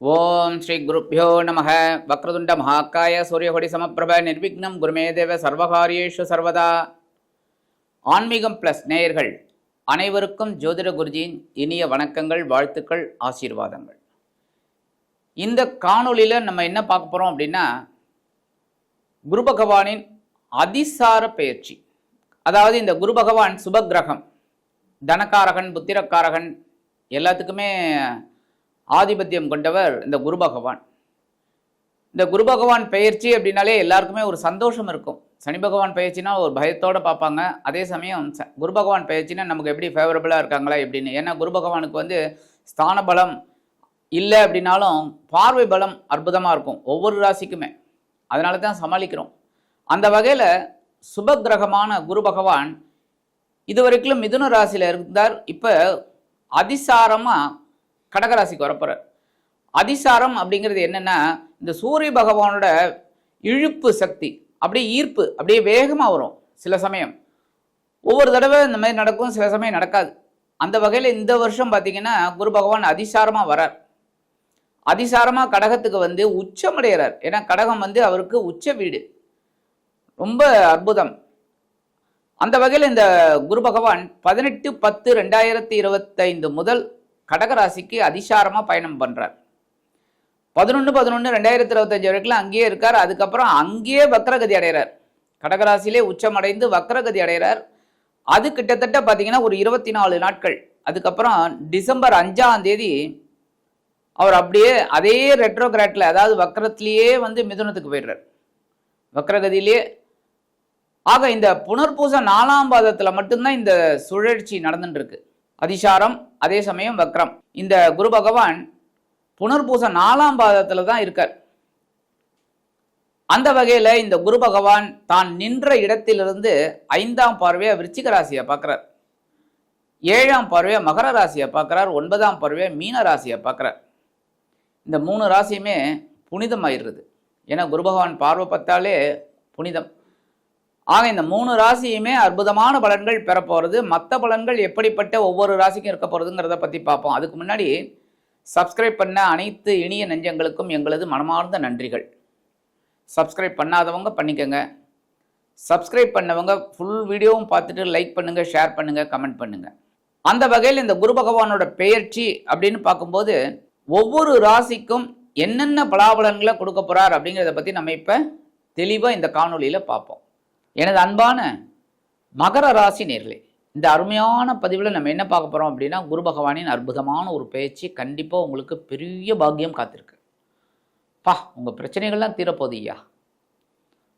ஓம் ஸ்ரீ குருப்யோ நம. வக்ரதுண்ட மகாக்காய சூரியகொடி சமப்பிரப நிர்விக்னம் குருமே தேவ சர்வகாரியேஷு சர்வதா. ஆன்மீகம் பிளஸ் நேயர்கள் அனைவருக்கும் ஜோதிட குருஜியின் இனிய வணக்கங்கள், வாழ்த்துக்கள், ஆசீர்வாதங்கள். இந்த காணொளியில் நம்ம என்ன பார்க்க போகிறோம் அப்படின்னா, குரு பகவானின் அதிசார பெயர்ச்சி. அதாவது இந்த குரு பகவான் சுபகிரகம், தனக்காரகன், புத்திரக்காரகன், எல்லாத்துக்குமே ஆதிபத்தியம் கொண்டவர் இந்த குரு பகவான். இந்த குரு பகவான் பெயர்ச்சி அப்படின்னாலே எல்லாருக்குமே ஒரு சந்தோஷம் இருக்கும். சனி பகவான் பெயர்ச்சினா ஒரு பயத்தோடு பார்ப்பாங்க. அதே சமயம் குரு பகவான் பெயர்ச்சினா நமக்கு எப்படி ஃபேவரபுளாக இருக்காங்களா எப்படின்னு. ஏன்னா குரு பகவானுக்கு ஸ்தான பலம் இல்லை அப்படின்னாலும் பார்வை பலம் அற்புதமாக இருக்கும் ஒவ்வொரு ராசிக்குமே. அதனால தான் சமாளிக்கிறோம். அந்த வகையில் சுபகிரகமான குரு பகவான் இதுவரைக்கும் மிதுன ராசியில் இருந்தார். இப்போ அதிசாரமாக கடகராசிக்கு வரப்போறார். அதிசாரம் அப்படிங்கிறது என்னன்னா, இந்த சூரிய பகவானோட இழுப்பு சக்தி, அப்படியே ஈர்ப்பு அப்படியே வேகமாக வரும். சில சமயம் ஒவ்வொரு தடவை இந்த மாதிரி நடக்கும், சில சமயம் நடக்காது. அந்த வகையில் இந்த வருஷம் பார்த்தீங்கன்னா குரு பகவான் அதிசாரமாக வரார். அதிசாரமாக கடகத்துக்கு உச்சமடைகிறார். ஏன்னா கடகம் அவருக்கு உச்ச வீடு. ரொம்ப அற்புதம். அந்த வகையில் இந்த குரு பகவான் 18/10/2025 முதல் கடகராசிக்கு அதிசாரமாக பயணம் பண்ணுறார். 11/11/2025 வரைக்கும் அங்கேயே இருக்கார். அதுக்கப்புறம் அங்கேயே வக்ரகதி அடைகிறார். கடகராசியிலே உச்சமடைந்து வக்ரகதி அடைகிறார். அது கிட்டத்தட்ட பார்த்தீங்கன்னா ஒரு 24 நாட்கள். அதுக்கப்புறம் டிசம்பர் 5ஆம் தேதி அவர் அப்படியே அதே ரெட்ரோகிராட்டில், அதாவது வக்ரத்திலேயே மிதுனத்துக்கு போயிடுறார், வக்ரகதியிலேயே. ஆக இந்த புனர்பூச 4ஆம் பாதத்தில் மட்டும்தான் இந்த சுழற்சி நடந்துட்டு இருக்கு. அதிசாரம், அதே சமயம் வக்ரம். இந்த குரு பகவான் புனர்பூச 4ஆம் பாதத்தில் தான் இருக்கார். அந்த வகையில் இந்த குரு பகவான் தான் நின்ற இடத்திலிருந்து 5ஆம் பார்வையை விருச்சிக ராசியை பார்க்குறார், 7ஆம் பார்வையை மகர ராசியை பார்க்குறார், 9ஆம் பார்வையை மீன ராசியை பார்க்குறார். இந்த 3 ராசியுமே புனிதமாயிடுறது. ஏன்னா குரு பகவான் பார்வை பார்த்தாலே புனிதம். ஆக இந்த 3 ராசியுமே அற்புதமான பலன்கள் பெறப்போகிறது. மற்ற பலன்கள் எப்படிப்பட்ட ஒவ்வொரு ராசிக்கும் இருக்க போகிறதுங்கிறத பற்றி பார்ப்போம். அதுக்கு முன்னாடி சப்ஸ்கிரைப் பண்ண அனைத்து இனிய நெஞ்சங்களுக்கும் எங்களது மனமார்ந்த நன்றிகள். சப்ஸ்கிரைப் பண்ணாதவங்க பண்ணிக்கோங்க. சப்ஸ்கிரைப் பண்ணவங்க ஃபுல் வீடியோவும் பார்த்துட்டு லைக் பண்ணுங்கள், ஷேர் பண்ணுங்கள், கமெண்ட் பண்ணுங்கள். அந்த வகையில் இந்த குரு பகவானோட பெயர்ச்சி அப்படின்னு பார்க்கும்போது ஒவ்வொரு ராசிக்கும் என்னென்ன பலாபலன்களை கொடுக்க போகிறார் அப்படிங்கிறத பற்றி நம்ம இப்போ தெளிவாக இந்த காணொலியில் பார்ப்போம். எனது அன்பான மகர ராசி நேர்களே, இந்த அருமையான பதிவில் நம்ம என்ன பார்க்க போகிறோம் அப்படின்னா, குரு பகவானின் அற்புதமான ஒரு பேச்சு. கண்டிப்பாக உங்களுக்கு பெரிய பாக்கியம் காத்திருக்கு. உங்கள் பிரச்சனைகள்லாம் தீரப்போகுதுய்யா,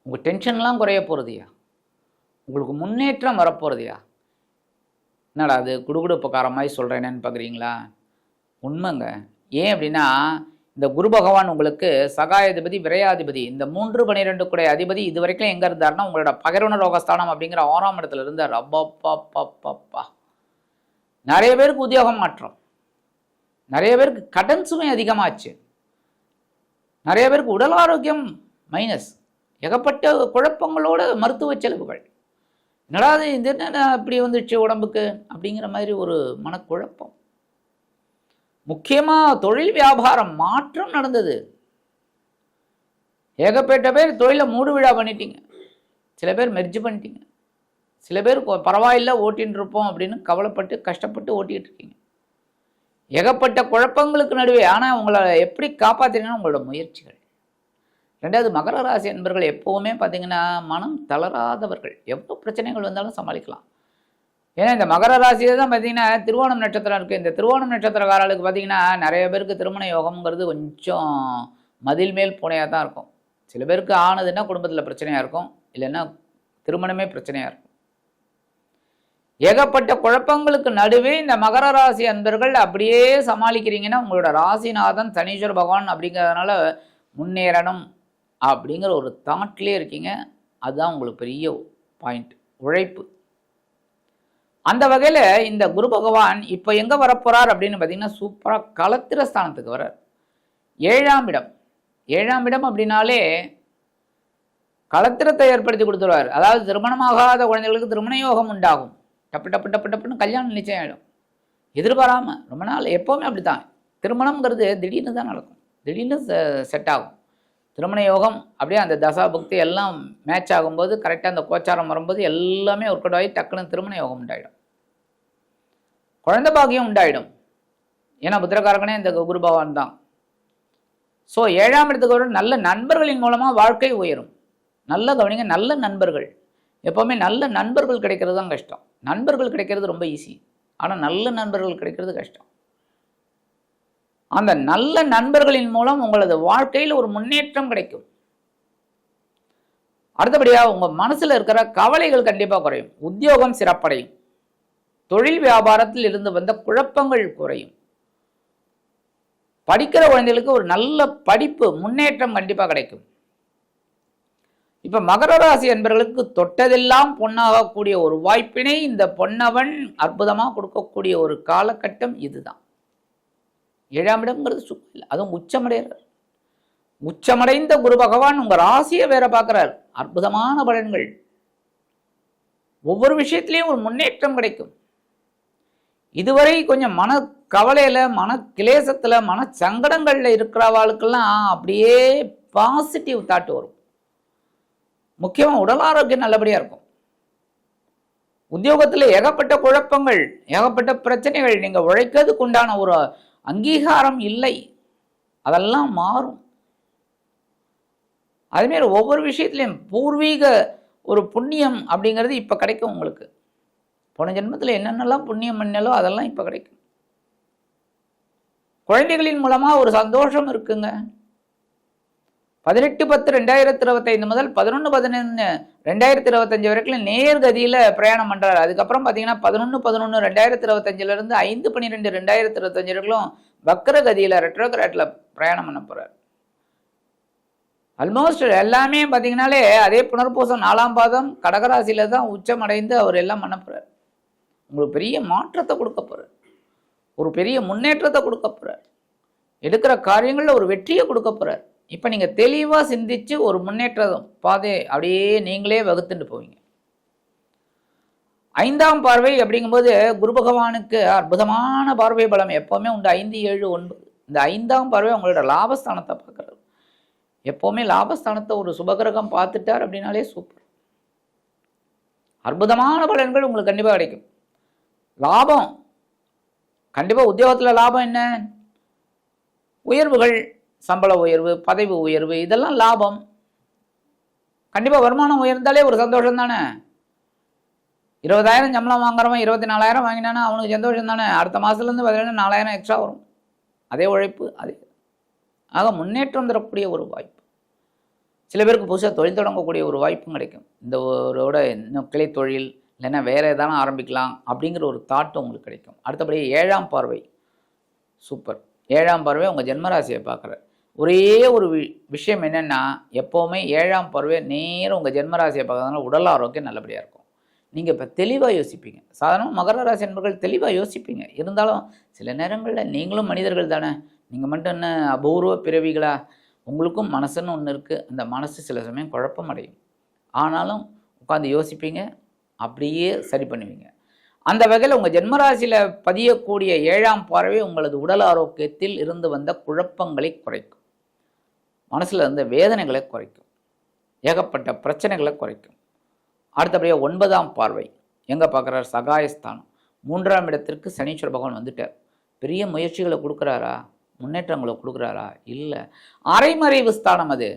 உங்கள் டென்ஷன்லாம் குறைய போகிறதுயா, உங்களுக்கு முன்னேற்றம் வரப்போகிறதுயா. என்னடா அது குடுகுடுப்புக்கார மாதிரி சொல்கிறேன்னு பார்க்குறீங்களா? உண்மைங்க. ஏன் அப்படின்னா, இந்த குரு பகவான் உங்களுக்கு சகாயாதிபதி, விரையாதிபதி, இந்த 3-12 கூடிய அதிபதி இது வரைக்கும் எங்கே இருந்தார்னா உங்களோட பகிர்வன ரோகஸ்தானம் அப்படிங்கிற 6ஆம் இடத்துல இருந்தார். அப்பா நிறைய பேருக்கு உத்தியோகம் மாற்றம், நிறைய பேருக்கு கடன் சுமை அதிகமாச்சு, நிறைய பேருக்கு உடல் ஆரோக்கியம் மைனஸ், ஏகப்பட்ட குழப்பங்களோட மருத்துவ செலவுகள். என்னடா இது என்ன இப்படி வந்துடுச்சு உடம்புக்கு அப்படிங்கிற மாதிரி ஒரு மனக்குழப்பம். முக்கியமாக தொழில் வியாபாரம் மாற்றம் நடந்தது. ஏகப்பட்ட பேர் தொழிலை மூடு விழா பண்ணிட்டீங்க, சில பேர் மெர்ஜ் பண்ணிட்டீங்க, சில பேர் பரவாயில்ல ஓட்டின்னு இருப்போம் அப்படின்னு கவலைப்பட்டு கஷ்டப்பட்டு ஓட்டிகிட்டு இருக்கீங்க. ஏகப்பட்ட குழப்பங்களுக்கு நடுவே. ஆனால் உங்களை எப்படி காப்பாற்றினா உங்களோட முயற்சிகள். 2வது மகர ராசி என்பவர்கள் எப்போவுமே பார்த்தீங்கன்னா மனம் தளராதவர்கள். எவ்வளோ பிரச்சனைகள் வந்தாலும் சமாளிக்கலாம். ஏன்னா இந்த மகர ராசியில தான் பார்த்தீங்கன்னா திருவோணம் நட்சத்திரம் இருக்குது. இந்த திருவோணம் நட்சத்திரக்காரர்களுக்கு பார்த்தீங்கன்னா நிறைய பேருக்கு திருமண யோகம்ங்கிறது கொஞ்சம் மதில் மேல் பூனையாக தான் இருக்கும். சில பேருக்கு ஆனதுன்னா குடும்பத்தில் பிரச்சனையாக இருக்கும், இல்லைன்னா திருமணமே பிரச்சனையாக இருக்கும். ஏகப்பட்ட குழப்பங்களுக்கு நடுவே இந்த மகர ராசி அன்பர்கள் அப்படியே சமாளிக்கிறீங்கன்னா உங்களோட ராசிநாதன் சனீஸ்வர பகவான் அப்படிங்கிறதுனால முன்னேறணும் அப்படிங்கிற ஒரு தாட்லேயே இருக்கீங்க. அதுதான் உங்களுக்கு பெரிய பாயிண்ட், உழைப்பு. அந்த வகையில் இந்த குரு பகவான் இப்போ எங்கே வரப்போகிறார் அப்படின்னு பார்த்தீங்கன்னா சூப்பராக களத்திர ஸ்தானத்துக்கு வர்றார். 7ஆம் இடம். 7ஆம் இடம் அப்படின்னாலே களத்திரத்தை ஏற்படுத்தி கொடுத்துருவார். அதாவது திருமணமாகாத குழந்தைகளுக்கு திருமண யோகம் உண்டாகும். டப்பு டப்பு டப்பு டப்புன்னு கல்யாணம் நிச்சயம் ஆகிடும். எதிர்பாராமல் ரொம்ப நாள் எப்போவுமே அப்படி தான். திருமணம்ங்கிறது திடீர்னு தான் நடக்கும். திடீர்னு செட் ஆகும். திருமண யோகம் அப்படியே அந்த தசா புக்தி எல்லாம் மேட்ச் ஆகும்போது கரெக்டாக அந்த கோச்சாரம் வரும்போது எல்லாமே ஒர்க் அவுட் ஆகி டக்குன்னு திருமண யோகம் உண்டாயிடும். குழந்தை பாக்கியம் உண்டாயிடும். ஏன்னா புத்திரகாரகனே இந்த குரு பகவான் தான். ஸோ 7ஆம் இடத்துக்கு வரும். நல்ல நண்பர்களின் மூலமாக வாழ்க்கை உயரும். நல்ல கவனிங்க, நல்ல நண்பர்கள். எப்போவுமே நல்ல நண்பர்கள் கிடைக்கிறது தான் கஷ்டம். நண்பர்கள் கிடைக்கிறது ரொம்ப ஈஸி, ஆனால் நல்ல நண்பர்கள் கிடைக்கிறது கஷ்டம். அந்த நல்ல நண்பர்களின் மூலம் உங்களது வாழ்க்கையில் ஒரு முன்னேற்றம் கிடைக்கும். அடுத்தபடியாக உங்கள் மனசில் இருக்கிற கவலைகள் கண்டிப்பாக குறையும். உத்தியோகம் சிறப்படையும். தொழில் வியாபாரத்தில் இருந்து வந்த குழப்பங்கள் குறையும். படிக்கிற குழந்தைகளுக்கு ஒரு நல்ல படிப்பு முன்னேற்றம் கண்டிப்பாக கிடைக்கும். இப்ப மகர ராசி என்பவர்களுக்கு தொட்டதெல்லாம் பொன்னாகக்கூடிய ஒரு வாய்ப்பினை இந்த பொன்னவன் அற்புதமா கொடுக்கக்கூடிய ஒரு காலகட்டம் இதுதான். 7ஆம் இடம்ங்கிறது சும்மா இல்லை, அதுவும் உச்சமடைகிறார். உச்சமடைந்த குரு பகவான் உங்க ராசியை வேற பார்க்கிறார். அற்புதமான பலன்கள். ஒவ்வொரு விஷயத்திலையும் ஒரு முன்னேற்றம் கிடைக்கும். இதுவரை கொஞ்சம் மன கவலையில, மன கிளேசத்துல, மன சங்கடங்கள்ல இருக்கிறவாளுக்கெல்லாம் அப்படியே பாசிட்டிவ் தாட் வரும். முக்கியமாக உடல் ஆரோக்கியம் நல்லபடியாக இருக்கும். உத்தியோகத்தில் ஏகப்பட்ட குழப்பங்கள், ஏகப்பட்ட பிரச்சனைகள், நீங்கள் உழைக்கிறதுக்கு உண்டான ஒரு அங்கீகாரம் இல்லை, அதெல்லாம் மாறும். அதுமாரி ஒவ்வொரு விஷயத்துலையும் பூர்வீக ஒரு புண்ணியம் அப்படிங்கிறது இப்போ கிடைக்கும் உங்களுக்கு. போன ஜென்மத்தில் என்னென்னலாம் புண்ணியம் பண்ணாலோ அதெல்லாம் இப்போ கிடைக்கும். குழந்தைகளின் மூலமாக ஒரு சந்தோஷம் இருக்குங்க. 18/10/2025 முதல் 11/11/2025 வரைக்கும் நேர்கதியில் பிரயாணம் பண்ணுறாரு. அதுக்கப்புறம் பார்த்தீங்கன்னா 11/11/2025 5/12/2025 வரைக்கும் வக்ரகதியில் ரெட்ரோகிராட்டில் பிரயாணம் பண்ண போகிறார். ஆல்மோஸ்ட் எல்லாமே பார்த்தீங்கன்னாலே அதே புனர்பூசம் 4ஆம் பாதம் கடகராசியில் தான் உச்சம் அடைந்து அவர் எல்லாம் பண்ண போகிறார். உங்களுக்கு பெரிய மாற்றத்தை கொடுக்க போகிறார். ஒரு பெரிய முன்னேற்றத்தை கொடுக்க போகிறார். எடுக்கிற காரியங்களில் ஒரு வெற்றியை கொடுக்க போகிறார். இப்போ நீங்கள் தெளிவாக சிந்திச்சு ஒரு முன்னேற்ற பாதை அப்படியே நீங்களே வகுத்துட்டு போவீங்க. 5ஆம் பார்வை அப்படிங்கும்போது குரு பகவானுக்கு அற்புதமான பார்வை பலம் எப்போவுமே உண்டு. 5, 7, 9 இந்த 5ஆம் பார்வை உங்களோட லாபஸ்தானத்தை பார்க்குறது. எப்போவுமே லாபஸ்தானத்தை ஒரு சுபகிரகம் பார்த்துட்டார் அப்படின்னாலே சூப்பர். அற்புதமான பலன்கள் உங்களுக்கு கண்டிப்பாக கிடைக்கும். லாபம் கண்டிப்பாக. உத்தியோகத்தில் லாபம் என்ன? உயர்வுகள், சம்பள உயர்வு, பதவி உயர்வு, இதெல்லாம் லாபம். கண்டிப்பாக வருமானம் உயர்ந்தாலே ஒரு சந்தோஷம் தானே. 20,000 சம்பளம் வாங்குறவன் 24,000 வாங்கினானா அவனுக்கு சந்தோஷம் தானே. அடுத்த மாதத்துலேருந்து பார்த்தீங்கன்னா 4,000 எக்ஸ்ட்ரா வரும். அதே உழைப்பு, அதே. ஆக முன்னேற்றம் தரக்கூடிய ஒரு வாய்ப்பு. சில பேருக்கு புதுசாக தொழில் தொடங்கக்கூடிய ஒரு வாய்ப்பும் கிடைக்கும். இந்த ஒரோட இன்னும் கிளை தொழில் இல்லைன்னா வேறு எதாவது ஆரம்பிக்கலாம் அப்படிங்கிற ஒரு தாட்டு உங்களுக்கு கிடைக்கும். அடுத்தபடி 7ஆம் பார்வை சூப்பர். 7ஆம் பார்வை உங்கள் ஜென்மராசியை பார்க்குற ஒரே ஒரு விஷயம் என்னென்னா, எப்போவுமே 7ஆம் பார்வை நேரம் உங்கள் ஜென்மராசியை பார்க்கறதுனால உடல் ஆரோக்கியம் நல்லபடியாக இருக்கும். நீங்கள் இப்போ தெளிவாக யோசிப்பீங்க. சாதாரணமாக மகர ராசி என்பர்கள் தெளிவாக யோசிப்பீங்க. இருந்தாலும் சில நேரங்களில் நீங்களும் மனிதர்கள் தானே. நீங்கள் மட்டும் என்ன அபூர்வ பிறவிகளா? உங்களுக்கும் மனசுன்னு ஒன்று இருக்குது. அந்த மனசு சில சமயம் குழப்பம் அடையும். ஆனாலும் உட்காந்து யோசிப்பீங்க, அப்படியே சரி பண்ணுவீங்க. அந்த வகையில் உங்கள் ஜென்மராசியில் பதியக்கூடிய 7ஆம் பார்வை உங்களது உடல் ஆரோக்கியத்தில் இருந்து வந்த குழப்பங்களை குறைக்கும். மனசில் இருந்த வேதனைகளை குறைக்கும். ஏகப்பட்ட பிரச்சனைகளை குறைக்கும். அடுத்தபடியாக 9ஆம் பார்வை எங்கே பார்க்குறார்? சகாயஸ்தானம். 3ஆம் இடத்திற்கு சனீஸ்வர பகவான் வந்துட்டார். பெரிய முயற்சிகளை கொடுக்குறாரா? முன்னேற்றங்களை கொடுக்குறாரா? இல்லை. அரைமறைவு ஸ்தானம் அது.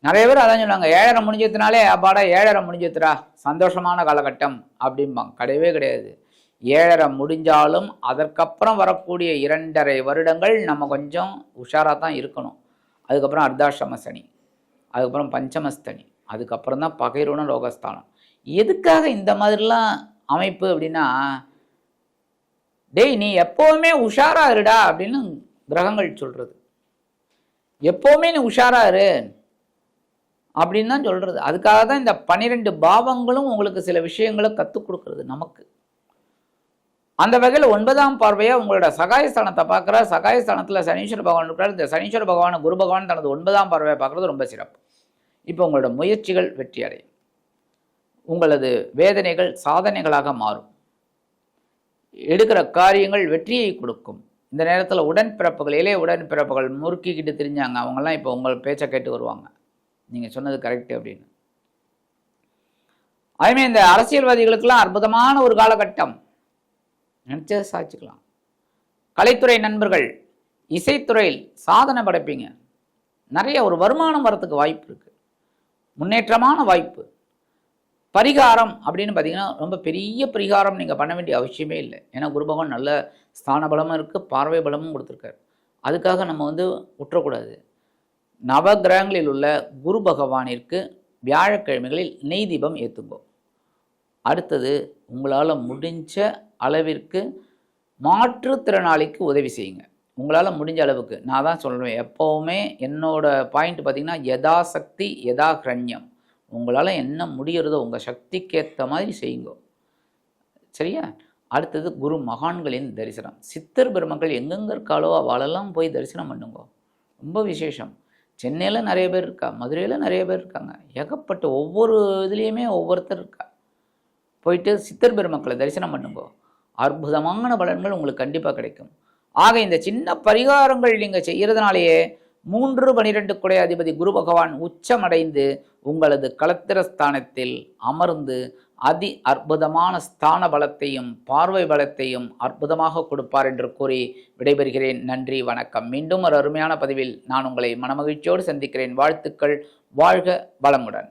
நிறைய பேர் அதான் சொல்லுவாங்க, 7.5 முடிஞ்சதுனாலே அப்பாடா 7.5 முடிஞ்சதுரா சந்தோஷமான காலகட்டம் அப்படிம்பாங்க. கிடையவே கிடையாது. 7.5 முடிஞ்சாலும் அதற்கப்புறம் வரக்கூடிய 2.5 வருடங்கள் நம்ம கொஞ்சம் உஷாராக தான் இருக்கணும். அதுக்கப்புறம் அர்த்தாஷ்டம சனி, அதுக்கப்புறம் பஞ்சமஸ்தனி, அதுக்கப்புறம் தான் பகைரோன ரோகஸ்தானம். எதுக்காக இந்த மாதிரிலாம் அமைப்பு அப்படின்னா, டேய் நீ எப்போவுமே உஷாரா இருடா அப்படின்னு கிரகங்கள் சொல்கிறது. எப்போவுமே நீ உஷாரா இரு அப்படின்னு தான் சொல்கிறது. அதுக்காக தான் இந்த 12 பாவங்களும் உங்களுக்கு சில விஷயங்களை கற்றுக் கொடுக்குறது நமக்கு. அந்த வகையில் 9ஆம் பார்வையாக உங்களோட சகாயஸ்தானத்தை பார்க்குற. சகாயஸ்தானத்தில் சனீஸ்வர பகவான் இருக்கிறார். இந்த சனீஸ்வர பகவான் குரு பகவான் தனது 9ஆம் பார்வையை பார்க்குறது ரொம்ப சிறப்பு. இப்போ உங்களோட முயற்சிகள் வெற்றி அடையும். உங்களது வேதனைகள் சாதனைகளாக மாறும். எடுக்கிற காரியங்கள் வெற்றியை கொடுக்கும். இந்த நேரத்தில் உடன்பிறப்புகள், இளைய உடன்பிறப்புகள் முறுக்கிக்கிட்டு திரிஞ்சாங்க, அவங்கெல்லாம் இப்போ உங்கள் பேச்சை கேட்டு வருவாங்க, நீங்கள் சொன்னது கரெக்டு அப்படின்னு. அதுமாதிரி இந்த அரசியல்வாதிகளுக்கெல்லாம் அற்புதமான ஒரு காலகட்டம், நினச்சதை சாதிச்சுக்கலாம். கலைத்துறை நண்பர்கள், இசைத்துறையில் சாதனை படைப்பீங்க, நிறைய ஒரு வருமானம் வரத்துக்கு வாய்ப்பு இருக்குது, முன்னேற்றமான வாய்ப்பு. பரிகாரம் அப்படின்னு பார்த்தீங்கன்னா ரொம்ப பெரிய பரிகாரம் நீங்கள் பண்ண வேண்டிய அவசியமே இல்லை. ஏன்னா குரு பகவான் நல்ல ஸ்தான பலமும் இருக்குது, பார்வை பலமும் கொடுத்துருக்காரு. அதுக்காக நம்ம விட்டுறக்கூடாது. நவகிரகங்களில் உள்ள குரு பகவானிற்கு வியாழக்கிழமைகளில் நெய் தீபம் ஏற்றுங்கோ. அடுத்தது, உங்களால் முடிஞ்ச அளவிற்கு மாற்றுத்திறனாளிக்கு உதவி செய்யுங்க. உங்களால் முடிஞ்ச அளவுக்கு. நான் தான் சொல்லுவேன் எப்போவுமே, என்னோட பாயிண்ட் பார்த்திங்கன்னா யதாசக்தி யதா கிரண்யம். உங்களால் என்ன முடிகிறதோ உங்கள் சக்திக்கு ஏற்ற மாதிரி செய்யுங்க, சரியா? அடுத்தது, குரு மகான்களின் தரிசனம். சித்தர் பெருமக்கள் எங்கெங்கே இருக்காளோ அவளெல்லாம் போய் தரிசனம் பண்ணுங்க, ரொம்ப விசேஷம். சென்னையில் நிறைய பேர் இருக்கா, மதுரையில் நிறைய பேர் இருக்காங்க, ஏகப்பட்ட ஒவ்வொரு இதுலேயுமே ஒவ்வொருத்தர் இருக்கா. போயிட்டு சித்தர் பெருமக்களை தரிசனம் பண்ணுங்க, அற்புதமான பலன்கள் உங்களுக்கு கண்டிப்பாக கிடைக்கும். ஆக இந்த சின்ன பரிகாரங்கள் நீங்கள் செய்கிறதுனாலேயே 3-12 குடை அதிபதி குரு பகவான் உச்சமடைந்து உங்களது களத்திரஸ்தானத்தில் அமர்ந்து அதி அற்புதமான ஸ்தான பலத்தையும் பார்வை பலத்தையும் அற்புதமாக கொடுப்பார் என்று கூறி விடைபெறுகிறேன். நன்றி, வணக்கம். மீண்டும் ஒரு அருமையான பதிவில் நான் உங்களை மனமகிழ்ச்சியோடு சந்திக்கிறேன். வாழ்த்துக்கள். வாழ்க வளமுடன்.